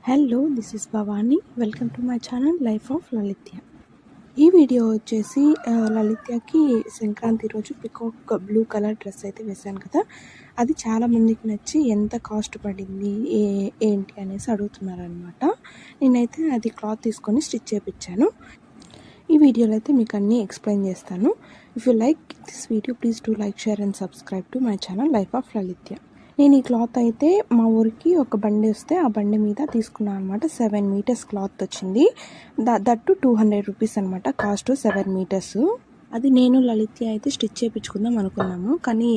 Hello, this is Bhavani. Welcome to my channel life of Lalitya. ఈ video వచ్చేసి లలిత్యకి సంక్రాంతి రోజు peacock blue colour dress అయితే వేశాను కదా, అది చాలామందికి నచ్చి ఎంత కాస్ట్ పడింది ఏంటి అనేసి అడుగుతున్నారనమాట. నేనైతే అది క్లాత్ తీసుకొని స్టిచ్ చేయించాను. ఈ వీడియోలో అయితే మీకు అన్నీ ఎక్స్ప్లెయిన్ చేస్తాను. If you like this video please do like, share and subscribe to my channel life of Lalitya. నేను ఈ క్లాత్ అయితే మా ఊరికి ఒక బండి వస్తే ఆ బండి మీద తీసుకున్నాను అనమాట. 7 మీటర్స్ క్లాత్ వచ్చింది. దట్టు 200 రూపీస్ అనమాట కాస్ట్. 7 మీటర్స్. అది నేను లలిత్య అయితే స్టిచ్ చేయించుకుందాం అనుకున్నాము, కానీ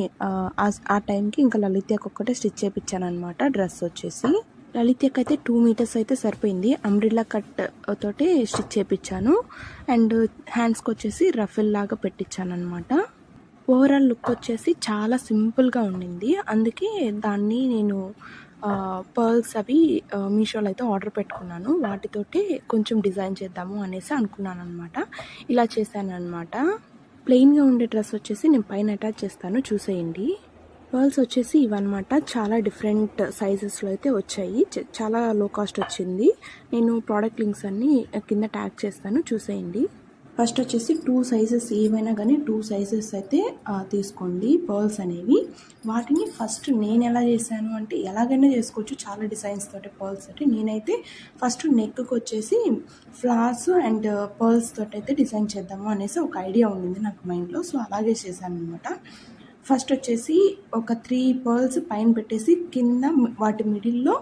ఆ టైంకి ఇంకా లలిత్యకు ఒక్కటే స్టిచ్ చేయించాను అనమాట. డ్రెస్ వచ్చేసి లలిత్యకి అయితే 2 మీటర్స్ అయితే సరిపోయింది. అంబ్రిల్లా కట్ తోటి స్టిచ్ చేయించాను అండ్ హ్యాండ్స్కి వచ్చేసి రఫెల్ లాగా పెట్టించాను అనమాట. ఓవరాల్ లుక్ వచ్చేసి చాలా సింపుల్గా ఉండింది. అందుకే దాన్ని నేను పర్ల్స్ అవి మీషోలో అయితే ఆర్డర్ పెట్టుకున్నాను. వాటితోటి కొంచెం డిజైన్ చేద్దాము అనేసి అనుకున్నాను అనమాట. ఇలా చేశాను అనమాట. ప్లెయిన్గా ఉండే డ్రెస్ వచ్చేసి నేను పైన అటాచ్ చేస్తాను, చూసేయండి. పర్ల్స్ వచ్చేసి ఇవన్నమాట. చాలా డిఫరెంట్ సైజెస్లో అయితే వచ్చాయి. చాలా లో కాస్ట్ వచ్చింది. నేను ప్రోడక్ట్ లింక్స్ అన్నీ కింద ట్యాగ్ చేస్తాను, చూసేయండి. ఫస్ట్ వచ్చేసి 2 సైజెస్ ఏవైనా కానీ 2 సైజెస్ అయితే తీసుకోండి పర్ల్స్ అనేవి. వాటిని ఫస్ట్ నేను ఎలా చేశాను అంటే, ఎలాగైనా చేసుకోవచ్చు చాలా డిజైన్స్ తోటి పర్ల్స్ తోటి. నేనైతే ఫస్ట్ నెక్కి వచ్చేసి ఫ్లవర్స్ అండ్ పర్ల్స్ తోటి అయితే డిజైన్ చేద్దాము అనేసి ఒక ఐడియా ఉండింది నాకు మైండ్లో. సో అలాగే చేశాను అనమాట. ఫస్ట్ వచ్చేసి ఒక 3 పర్ల్స్ పైన పెట్టేసి కింద వాటి మిడిల్లో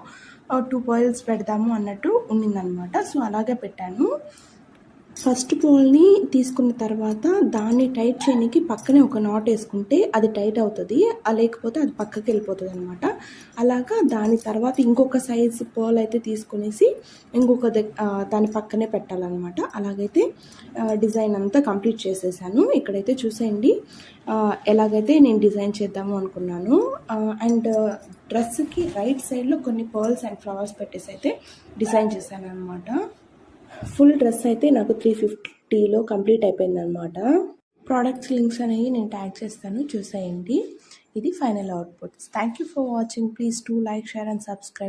2 పర్ల్స్ పెడదాము అన్నట్టు ఉండిందనమాట. సో అలాగే పెట్టాను. ఫస్ట్ పోల్ని తీసుకున్న తర్వాత దాన్ని టైట్ చేయడానికి పక్కనే ఒక నాట్ వేసుకుంటే అది టైట్ అవుతుంది, లేకపోతే అది పక్కకి వెళ్ళిపోతుంది అనమాట. అలాగా దాని తర్వాత ఇంకొక సైజ్ పోల్ అయితే తీసుకునేసి ఇంకొక దాని పక్కనే పెట్టాలన్నమాట. అలాగైతే డిజైన్ అంతా కంప్లీట్ చేసేసాను. ఇక్కడైతే చూసేయండి ఎలాగైతే నేను డిజైన్ చేద్దాము అనుకున్నాను. అండ్ డ్రెస్కి రైట్ సైడ్లో కొన్ని పర్ల్స్ అండ్ ఫ్లవర్స్ పెట్టేసి అయితే డిజైన్ చేశాను అనమాట. ఫుల్ డ్రెస్ అయితే నాకు 350లో కంప్లీట్ అయిపోయిందనమాట. ప్రోడక్ట్స్ లింక్స్ అనేవి నేను ట్యాగ్ చేస్తాను, చూసేయండి. ఇది final output. Thank you for watching. Please do like, share and subscribe.